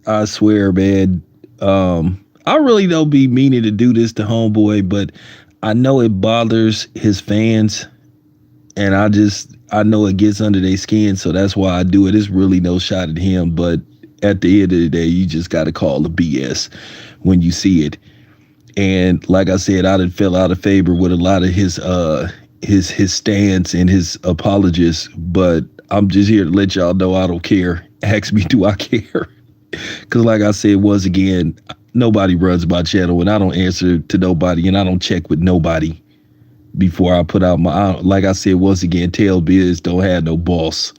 I swear, man. I really don't be meaning to do this to homeboy, but I know it bothers his fans, and I know it gets under their skin, so that's why I do it. It's really no shot at him, but at the end of the day, you just got to call the BS when you see it. And like I said, I done fell out of favor with a lot of his stance and his apologists, but I'm just here to let y'all know I don't care. Ask me, do I care? Because like I said, once again, nobody runs my channel, and I don't answer to nobody, and I don't check with nobody before I put out my. Like I said, once again, tell biz don't have no boss.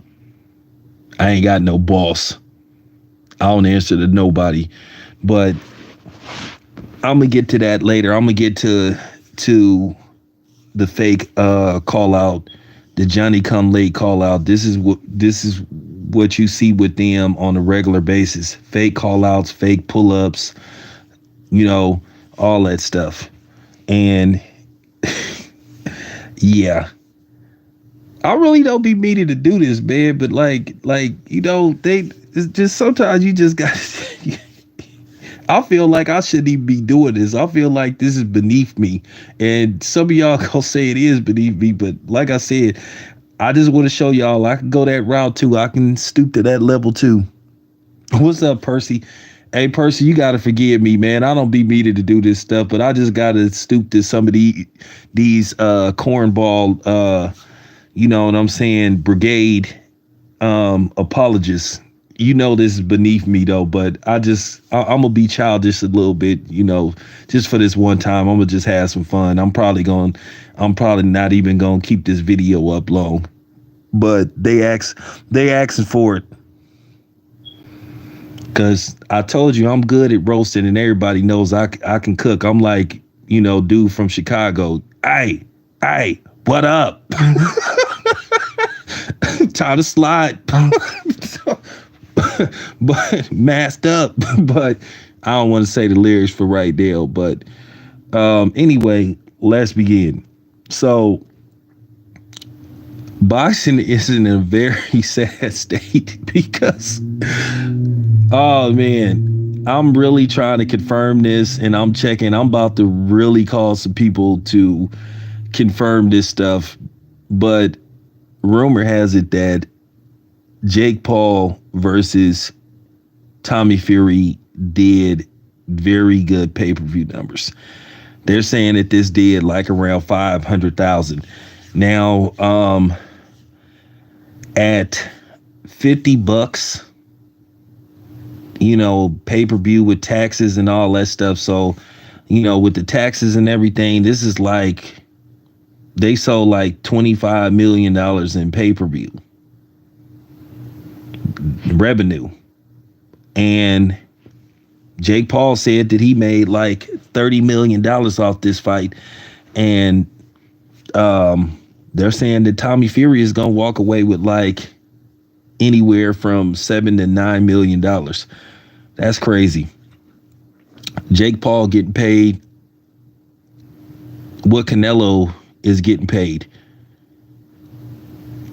I ain't got no boss. I don't answer to nobody, but I'm gonna get to that later. I'm gonna get to the fake call out, the Johnny come late call out. This is what you see with them on a regular basis. Fake call outs, fake pull ups, you know, all that stuff. And yeah, I really don't be meaning to do this, man. But they it's just sometimes you just got. I feel like I shouldn't even be doing this. I feel like this is beneath me. And some of y'all gonna say it is beneath me, but like I said, I just want to show y'all I can go that route too. I can stoop to that level too. What's up, Percy? Hey, Percy, you gotta forgive me, man. I don't be meaning to do this stuff, but I just gotta stoop to some of these cornball you know what I'm saying, brigade apologists. You know this is beneath me though, but I'm gonna be childish a little bit, you know, just for this one time. I'm gonna just have some fun. I'm probably not even gonna keep this video up long, but they asking for it because I told you I'm good at roasting, and everybody knows I can cook. I'm like, you know, dude from Chicago. Hey, what up? Time to slide. But masked up. But I don't want to say the lyrics for right now. But anyway, let's begin. So boxing is in a very sad state because oh man, I'm really trying to confirm this, and I'm about to really call some people to confirm this stuff. But rumor has it that Jake Paul versus Tommy Fury did very good pay-per-view numbers. They're saying that this did like around 500,000. Now, at $50, you know, pay-per-view with taxes and all that stuff. So, you know, with the taxes and everything, this is like they sold like $25 million in pay-per-view revenue. And Jake Paul said that he made like $30 million off this fight. And they're saying that Tommy Fury is going to walk away with like anywhere from $7 to $9 million. That's crazy. Jake Paul getting paid what Canelo is getting paid.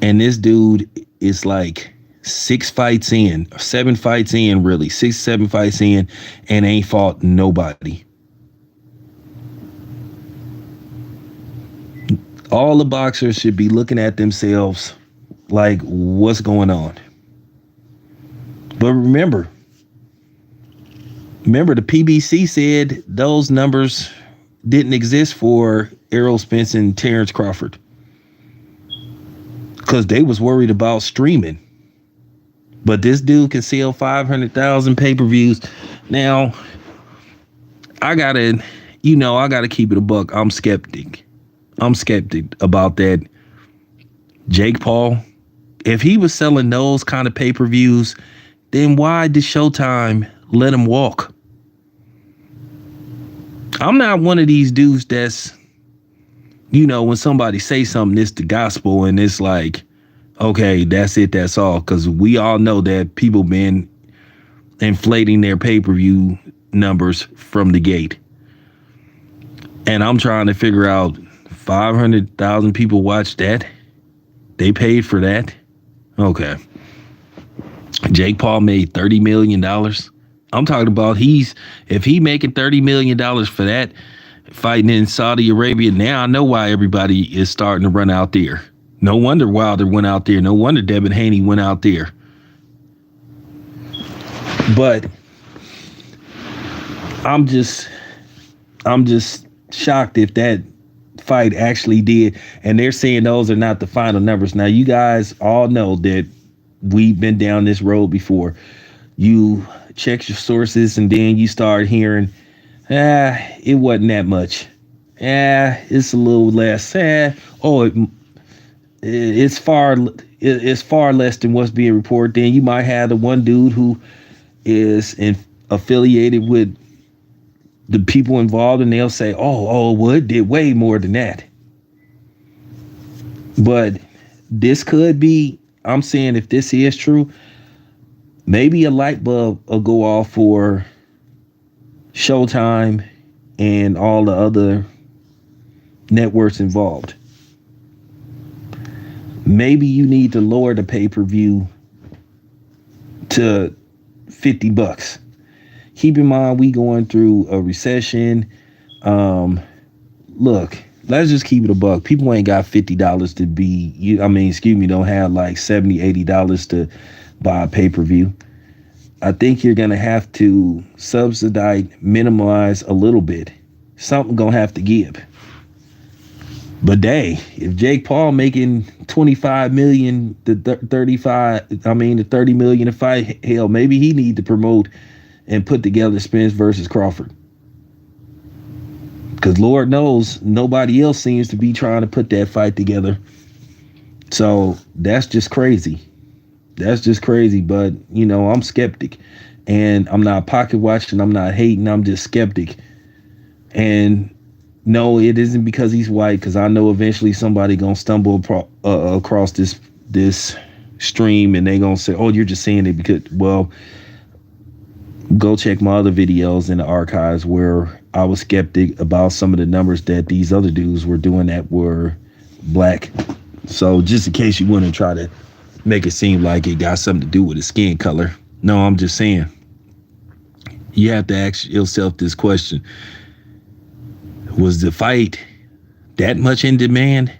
And this dude is like 7 fights in, really 7 fights in, and ain't fought nobody. All the boxers should be looking at themselves like, what's going on? But remember, the PBC said those numbers didn't exist for Errol Spence and Terrence Crawford because they was worried about streaming. But this dude can sell 500,000 pay-per-views. Now, I gotta keep it a buck. I'm skeptic about that. Jake Paul, if he was selling those kind of pay-per-views, then why did Showtime let him walk? I'm not one of these dudes that's, you know, when somebody say something, it's the gospel, and it's like, okay, that's it, that's all. Because we all know that people been inflating their pay-per-view numbers from the gate. And I'm trying to figure out 500,000 people watched that. They paid for that. Okay. Jake Paul made $30 million. I'm talking about if he making $30 million for that fighting in Saudi Arabia, now I know why everybody is starting to run out there. No wonder Wilder went out there. No wonder Devin Haney went out there. But I'm just shocked if that fight actually did. And they're saying those are not the final numbers. Now, you guys all know that we've been down this road before. You check your sources and then you start hearing, it wasn't that much. It's a little less. It's far less than what's being reported. Then you might have the one dude who is affiliated with the people involved, and they'll say, well, it did way more than that. But this could be, I'm saying if this is true, maybe a light bulb will go off for Showtime and all the other networks involved. Maybe you need to lower the pay-per-view to $50. Keep in mind, we going through a recession. Look, let's just keep it a buck. People ain't got $50 to be, don't have like $70, $80 to buy a pay-per-view. I think you're going to have to subsidize, minimize a little bit. Something going to have to give. But if Jake Paul making $25 million to $30 million a fight, hell, maybe he need to promote and put together Spence versus Crawford. Because Lord knows nobody else seems to be trying to put that fight together. So that's just crazy. But, I'm skeptic. And I'm not pocket watching. I'm not hating. I'm just skeptic. And no, it isn't because he's white, because I know eventually somebody going to stumble across this stream and they going to say, oh, you're just saying it because, well, go check my other videos in the archives where I was skeptic about some of the numbers that these other dudes were doing that were black. So just in case you want to try to make it seem like it got something to do with his skin color. No, I'm just saying. You have to ask yourself this question. Was the fight that much in demand?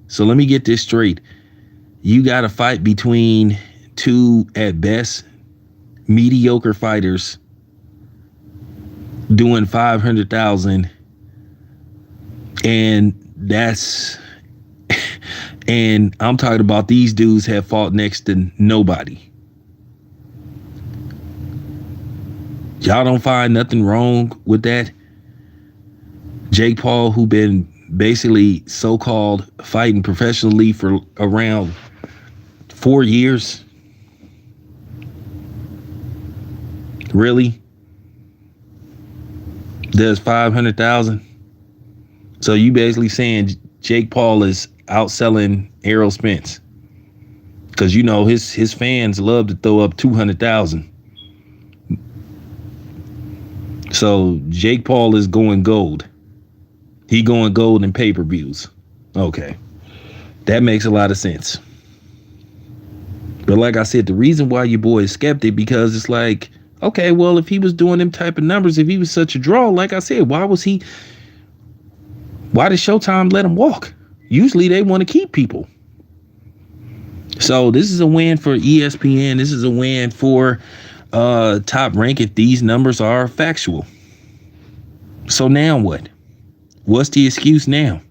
So let me get this straight. You got a fight between two, at best, mediocre fighters doing 500,000, and I'm talking about these dudes have fought next to nobody. Y'all don't find nothing wrong with that? Jake Paul, who been basically so-called fighting professionally for around 4 years. Really? Does 500,000? So you basically saying Jake Paul is outselling Errol Spence? Because his fans love to throw up 200,000. So Jake Paul is going gold. He going gold in pay-per-views. Okay. That makes a lot of sense. But like I said, the reason why your boy is skeptic, because it's like, okay, well, if he was doing them type of numbers, if he was such a draw, like I said, why did Showtime let him walk? Usually they want to keep people. So this is a win for ESPN. This is a win for Top Rank if these numbers are factual. So now what? What's the excuse now?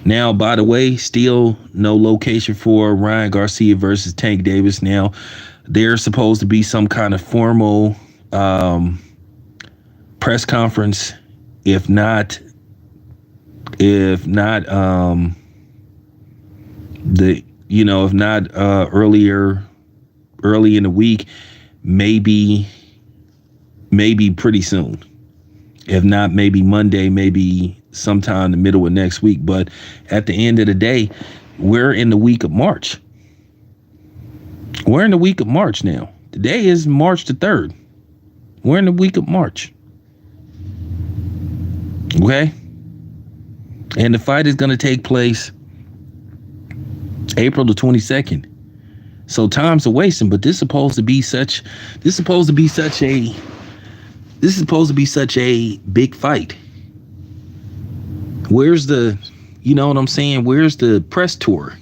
Now, by the way, still no location for Ryan Garcia versus Tank Davis. Now, there's supposed to be some kind of formal press conference. If not early in the week, maybe pretty soon. If not, maybe Monday, maybe sometime in the middle of next week. But at the end of the day, we're in the week of March. We're in the week of March now. Today is March the 3rd. We're in the week of March. Okay? And the fight is going to take place April the 22nd. So time's a wasting, but this is supposed to be such this is supposed to be such a this is supposed to be such a big fight. Where's the, you know what I'm saying? Where's the press tour?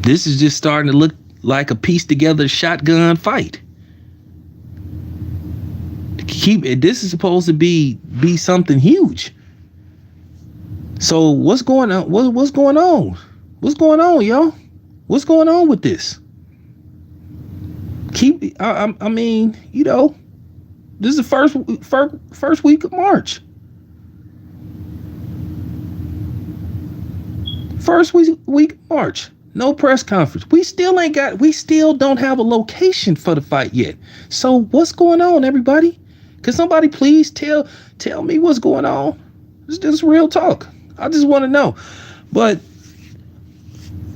This is just starting to look like a pieced together shotgun fight. Keep it. This is supposed to be something huge. So what's going on? What's going on? What's going on, y'all? What's going on with this? I mean, you know, this is the first week of March. First week of March. No press conference. We still don't have a location for the fight yet. So what's going on, everybody? Can somebody please tell me what's going on? It's just real talk. I just want to know. But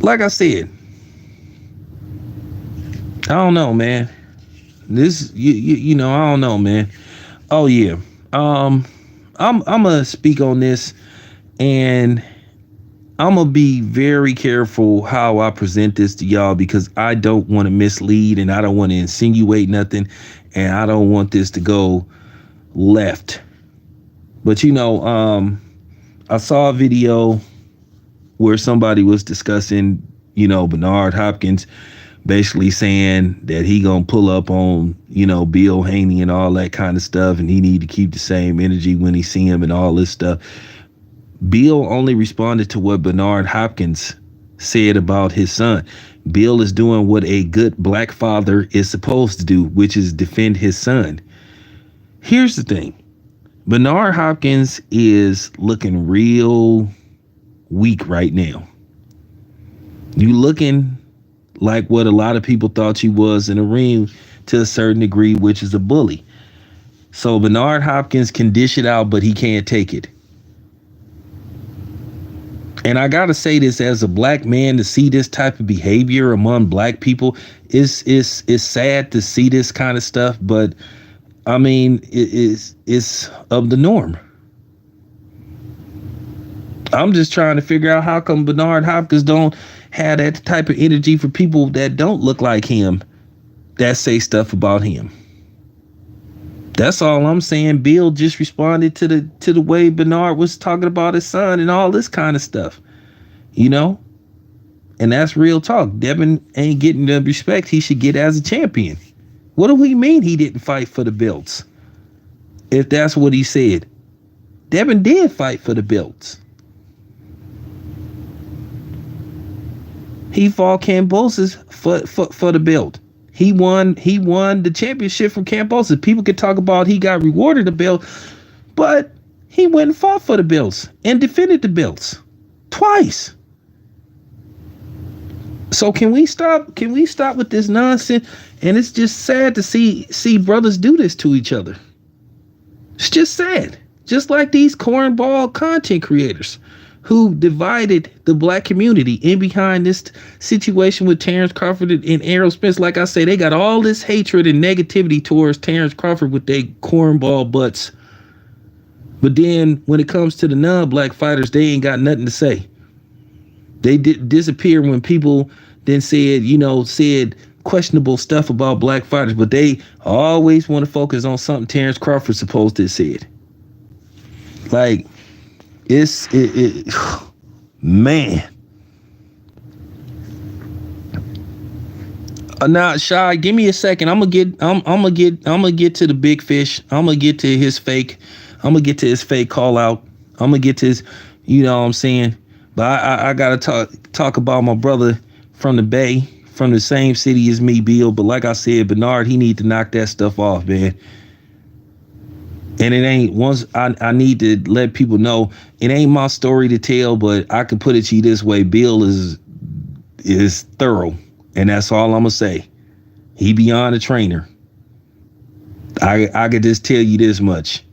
like I said, I don't know, man. This you know, I don't know, man. Oh yeah. I'm gonna speak on this, and I'm gonna be very careful how I present this to y'all, because I don't want to mislead, and I don't want to insinuate nothing, and I don't want this to go left. But you know, I saw a video where somebody was discussing, you know, Bernard Hopkins basically saying that he gonna pull up on, you know, Bill Haney and all that kind of stuff, and he need to keep the same energy when he see him and all this stuff. Bill only responded to what Bernard Hopkins said about his son. Bill is doing what a good black father is supposed to do, which is defend his son. Here's the thing. Bernard Hopkins is looking real weak right now. You looking like what a lot of people thought he was in the ring to a certain degree, which is a bully. So Bernard Hopkins can dish it out, but he can't take it. And I gotta say this, as a black man, to see this type of behavior among black people is sad to see this kind of stuff. But I mean, it's of the norm. I'm just trying to figure out how come Bernard Hopkins don't have that type of energy for people that don't look like him, that say stuff about him. That's all I'm saying. Bill just responded to the way Bernard was talking about his son and all this kind of stuff, you know? And that's real talk. Devin ain't getting the respect he should get as a champion. What do we mean he didn't fight for the belts? If that's what he said. Devin did fight for the belts. He fought Kambosos for the belt. He won the championship from Kambosos. People could talk about he got rewarded the belt, but he went and fought for the belts and defended the belts twice. So can we stop with this nonsense? And it's just sad to see brothers do this to each other. It's just sad. Just like these cornball content creators who divided the black community in behind this situation with Terrence Crawford and Errol Spence. Like I say, they got all this hatred and negativity towards Terrence Crawford with their cornball butts. But then when it comes to the non-black fighters, they ain't got nothing to say. They disappear when people then said questionable stuff about black fighters, but they always want to focus on something Terrence Crawford supposed to have said. Like, man. Now, Shy, give me a second. I'm gonna get to the big fish. I'm gonna get to his fake call out. I'm gonna get to his, you know what I'm saying? But I gotta talk about my brother from the Bay, from the same city as me, Bill. But like I said, Bernard, he need to knock that stuff off, man. And it ain't, once I need to let people know, it ain't my story to tell, but I can put it to you this way. Bill is thorough, and that's all I'm gonna say. He beyond a trainer. I could just tell you this much.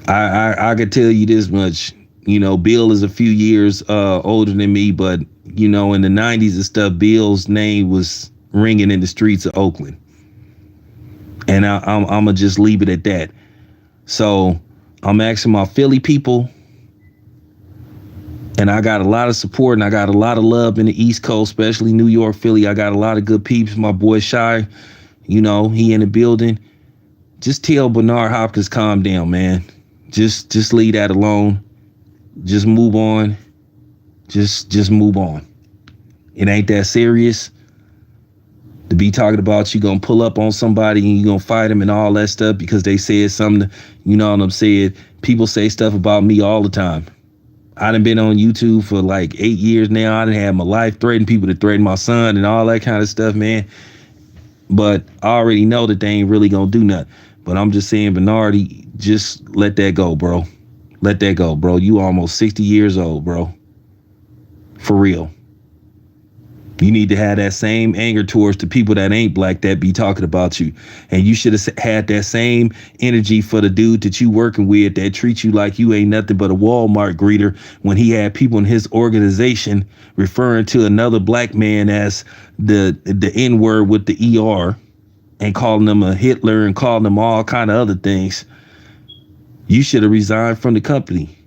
I could tell you this much. You know, Bill is a few years older than me, but you know, in the 90s and stuff, Bill's name was ringing in the streets of Oakland. And I'm gonna just leave it at that. So I'm asking my Philly people And I got a lot of support and I got a lot of love in the East Coast, especially New York, Philly. I got a lot of good peeps. My boy Shy, he in the building. Just tell Bernard Hopkins, calm down, man. Just leave that alone. Just move on. Just move on. It ain't that serious to be talking about you gonna pull up on somebody and you gonna fight them and all that stuff because they said something. You know what I'm saying? People say stuff about me all the time. I done been on YouTube for like 8 years now. I done had my life threatened, people to threaten my son and all that kind of stuff, man. But I already know that they ain't really gonna do nothing. But I'm just saying, Bernardi, just let that go, bro. Let that go, bro. You almost 60 years old, bro. For real. You need to have that same anger towards the people that ain't black that be talking about you. And you should have had that same energy for the dude that you working with that treats you like you ain't nothing but a Walmart greeter when he had people in his organization referring to another black man as the N-word with the ER and calling them a Hitler and calling them all kind of other things. You should have resigned from the company,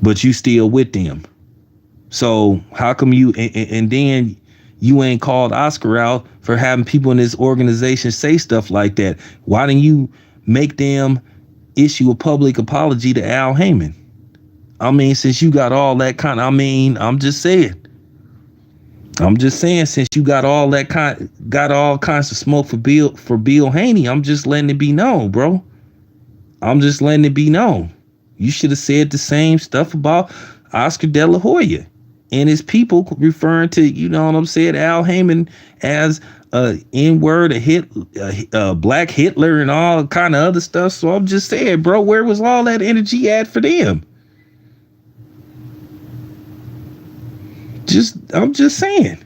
but you still with them. So how come you and then you ain't called Oscar out for having people in this organization say stuff like that? Why didn't you make them issue a public apology to Al Heyman? I mean, since you got all that kind of, I'm just saying, since you got all kinds of smoke for Bill Haney, I'm just letting it be known, bro. I'm just letting it be known. You should have said the same stuff about Oscar De La Hoya and his people referring to, Al Heyman as a N-word, a black Hitler and all kind of other stuff. So I'm just saying, bro, where was all that energy at for them? I'm just saying.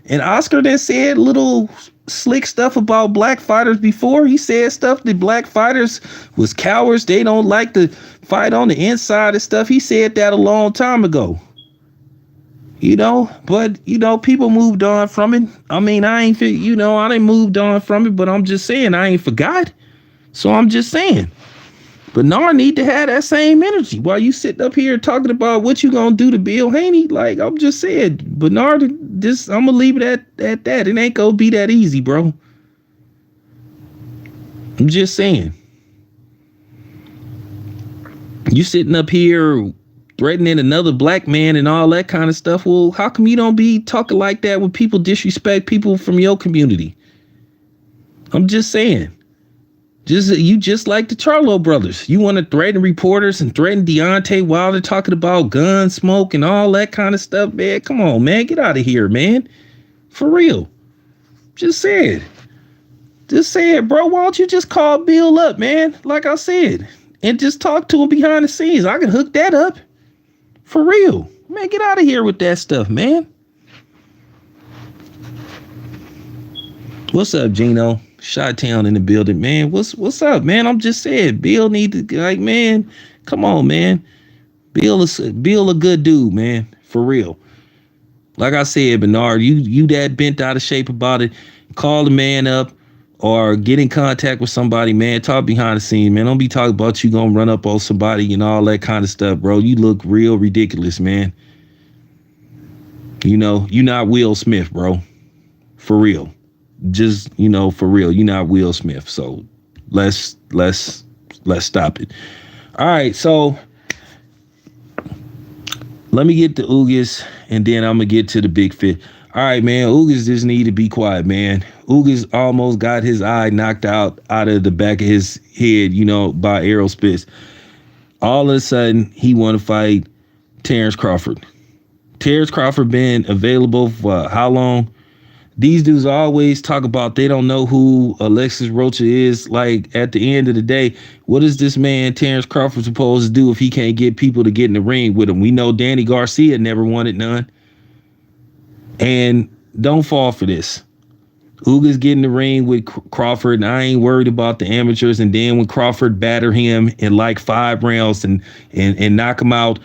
And Oscar then said little slick stuff about black fighters before. He said stuff that black fighters was cowards. They don't like to fight on the inside and stuff. He said that a long time ago. But people moved on from it. I mean, I didn't moved on from it, but I'm just saying I ain't forgot. So I'm just saying. Bernard need to have that same energy while you sitting up here talking about what you gonna do to Bill Haney. Like, I'm just saying, Bernard, I'm gonna leave it at that. It ain't gonna be that easy, bro. I'm just saying. You sitting up here threatening another black man and all that kind of stuff. Well, how come you don't be talking like that when people disrespect people from your community? I'm just saying. Just like the Charlo brothers. You want to threaten reporters and threaten Deontay Wilder talking about gun smoke and all that kind of stuff, man. Come on, man. Get out of here, man. For real. Just saying. Bro. Why don't you just call Bill up, man? Like I said. And just talk to him behind the scenes. I can hook that up. For real. Man, get out of here with that stuff, man. What's up, Gino? Chi-Town in the building, man. What's up, man? I'm just saying, Bill need to, like, man, come on, man. Bill a good dude, man. For real. Like I said, Bernard, you that bent out of shape about it, call the man up or get in contact with somebody, man. Talk behind the scenes, man. Don't be talking about you gonna run up on somebody and all that kind of stuff, bro. You look real ridiculous, man. You're not Will Smith, bro. For real. Just, for real, you're not Will Smith. So let's stop it. All right. So let me get to Ugas and then I'm going to get to the big fit. All right, man. Ugas just need to be quiet, man. Ugas almost got his eye knocked out of the back of his head, by Errol Spence. All of a sudden, he want to fight Terrence Crawford. Terrence Crawford been available for how long? These dudes always talk about they don't know who Alexis Rocha is. Like, at the end of the day, what is this man Terrence Crawford supposed to do if he can't get people to get in the ring with him? We know Danny Garcia never wanted none. And don't fall for this. Ugas get in the ring with Crawford, and I ain't worried about the amateurs. And then when Crawford batter him in like 5 rounds and knock him out,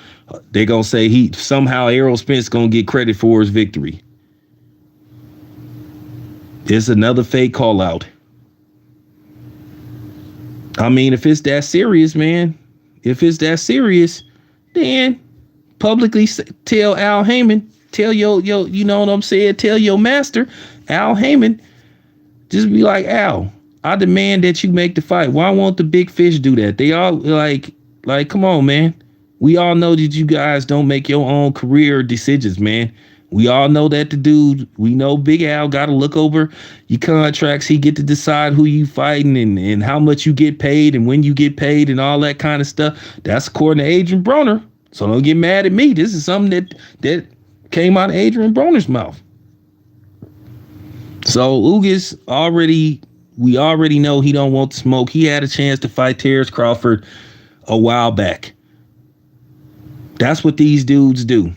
they gonna say somehow Errol Spence gonna get credit for his victory. It's another fake call out. I mean, if it's that serious, man, then publicly tell Al Heyman, tell your, you know what I'm saying? Tell your master, Al Heyman, just be like, Al, I demand that you make the fight. Why won't the big fish do that? They all come on, man. We all know that you guys don't make your own career decisions, man. We all know that the dude, we know Big Al got to look over your contracts. He get to decide who you fighting and how much you get paid and when you get paid and all that kind of stuff. That's according to Adrian Broner. So don't get mad at me. This is something that came out of Adrian Broner's mouth. So Ugas we already know he don't want the smoke. He had a chance to fight Terrence Crawford a while back. That's what these dudes do.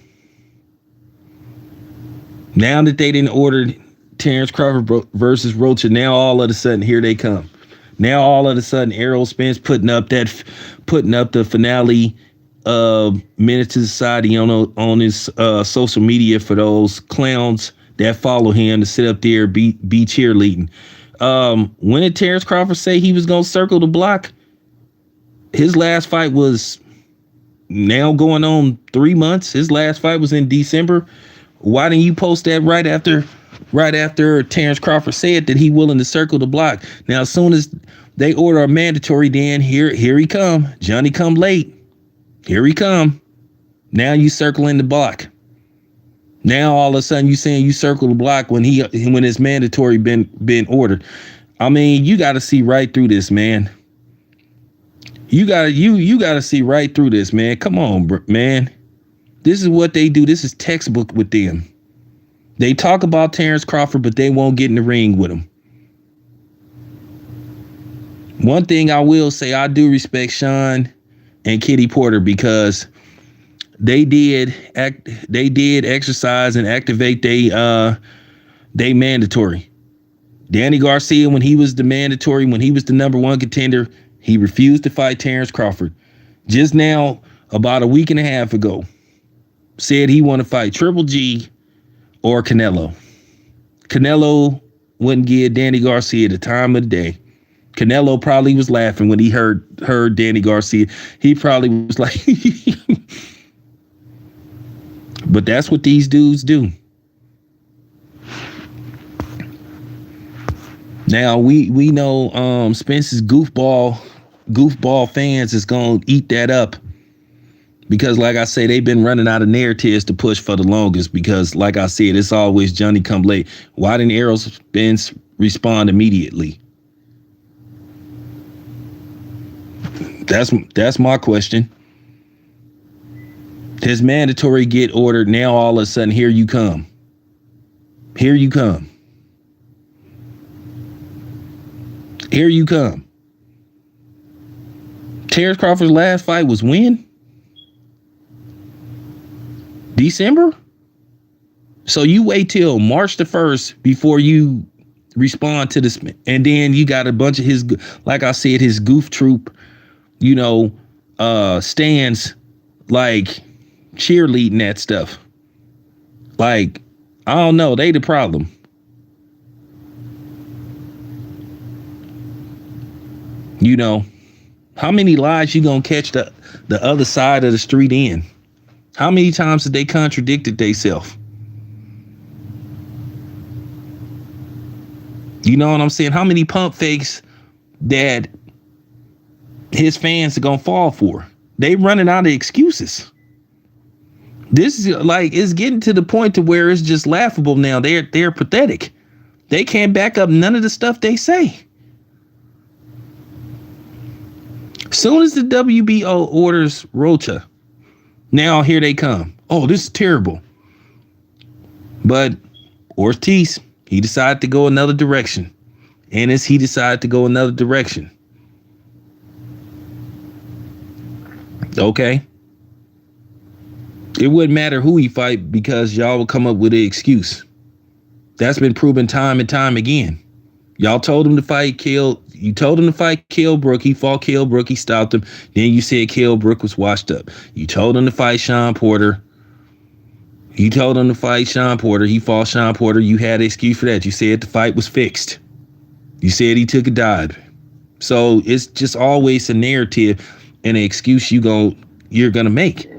Now that they didn't order Terrence Crawford versus Rocha, now all of a sudden here they come. Now all of a sudden Errol Spence putting up the finale Menace to Society on his social media for those clowns that follow him to sit up there be cheerleading. When did Terrence Crawford say he was gonna circle the block? His last fight was now going on 3 months. His last fight was in December. Why didn't you post that right after Terrence Crawford said that he willing to circle the block? Now, as soon as they order a mandatory, then here he come. Johnny come late. Here he come. Now you circling the block. Now all of a sudden you saying you circle the block when it's mandatory been ordered. I mean, you got to see right through this, man. You gotta see right through this, man. Come on, man. This is what they do. This is textbook with them. They talk about Terrence Crawford, but they won't get in the ring with him. One thing I will say, I do respect Sean and Kitty Porter because they did exercise and activate they mandatory. Danny Garcia, when he was the mandatory, when he was the number one contender, he refused to fight Terrence Crawford. Just now, about a week and a half ago, said he want to fight Triple G or Canelo. Canelo wouldn't give Danny Garcia the time of the day. Canelo probably was laughing when he heard Danny Garcia. He probably was like, but that's what these dudes do. Now we know Spence's goofball fans is gonna eat that up because, like I say, they've been running out of narratives to push for the longest. Because, like I said, it's always Johnny come late. Why didn't Errol Spence respond immediately? That's my question. His mandatory get ordered. Now all of a sudden, here you come. Here you come. Here you come. Terrence Crawford's last fight was when? December? So you wait till March the 1st before you respond to this. And then you got a bunch of his, like I said, his goof troop, stands like cheerleading that stuff. Like, I don't know. They the problem. How many lies you gonna catch the other side of the street in? How many times did they contradicted themselves? You know what I'm saying? How many pump fakes that his fans are gonna fall for? They running out of excuses. This is like, it's getting to the point to where it's just laughable now. They're pathetic. They can't back up none of the stuff they say. Soon as the WBO orders Rocha, now here they come. Oh, this is terrible. But Ortiz, he decided to go another direction. Ennis, he decided to go another direction. Okay. It wouldn't matter who he fight because y'all will come up with an excuse. That's been proven time and time again. Y'all told him to fight You told him to fight Kell Brook. He fought Kell Brook. He stopped him. Then you said Kell Brook was washed up. You told him to fight Sean Porter. You told him to fight Sean Porter. He fought Sean Porter. You had an excuse for that. You said the fight was fixed. You said he took a dive. So it's just always a narrative and an excuse you're gonna make.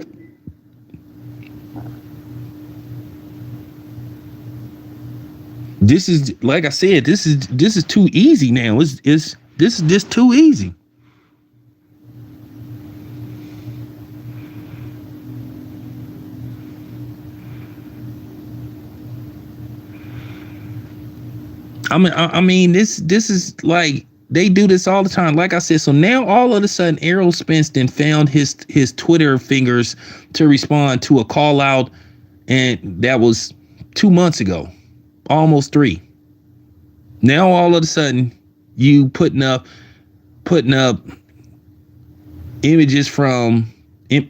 This is, like I said, this is too easy now. It's this is just too easy. I mean, this is like they do this all the time. Like I said, so now all of a sudden, Errol Spence then found his Twitter fingers to respond to a call out, and that was 2 months ago, almost 3. Now all of a sudden, you putting up images from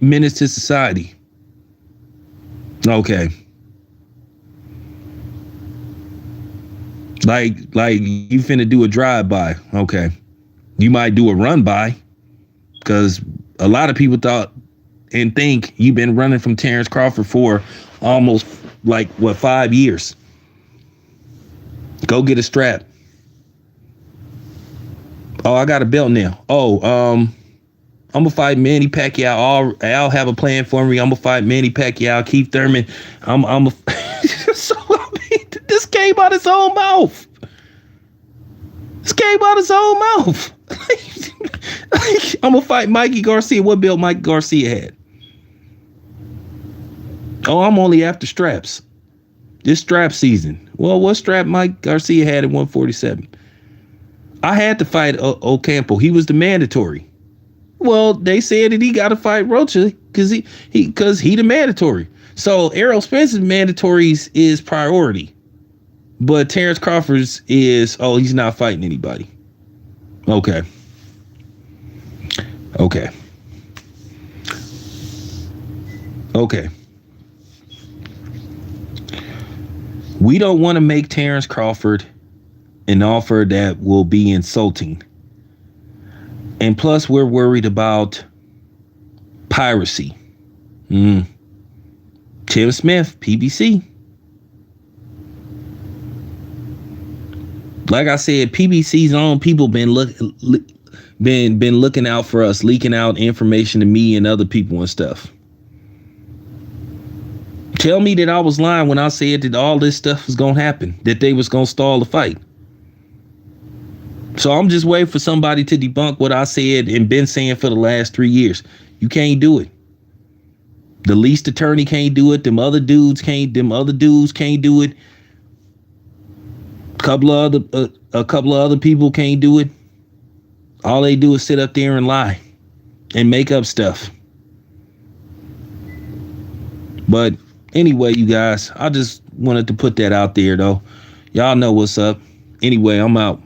Menace to Society. Okay. Like you finna do a drive by. Okay. You might do a run by, because a lot of people thought and think you've been running from Terrence Crawford for almost 5 years. Go get a strap. Oh, I got a belt now. Oh, I'm gonna fight Manny Pacquiao. I'll have a plan for me. I'm gonna fight Manny Pacquiao, Keith Thurman. I'm a so I mean, this came out his own mouth. This came out his own mouth. I'm gonna fight Mikey Garcia. What belt Mike Garcia had? Oh, I'm only after straps. This strap season. Well, what strap Mike Garcia had at 147? I had to fight Ocampo. He was the mandatory. Well, they said that he got to fight Rocha because he the mandatory. So Errol Spence's mandatories is priority, but Terrence Crawford's is, oh, he's not fighting anybody. Okay. Okay. Okay. We don't want to make Terrence Crawford an offer that will be insulting. And plus, we're worried about piracy. Tim Smith, PBC. Like I said, PBC's own people been looking out for us, leaking out information to me and other people and stuff. Tell me that I was lying when I said that all this stuff was gonna happen, that they was gonna stall the fight. So I'm just waiting for somebody to debunk what I said and been saying for the last 3 years. You can't do it. The least attorney can't do it. Them other dudes can't do it. A couple of other people can't do it. All they do is sit up there and lie and make up stuff. But anyway, you guys, I just wanted to put that out there, though. Y'all know what's up. Anyway, I'm out.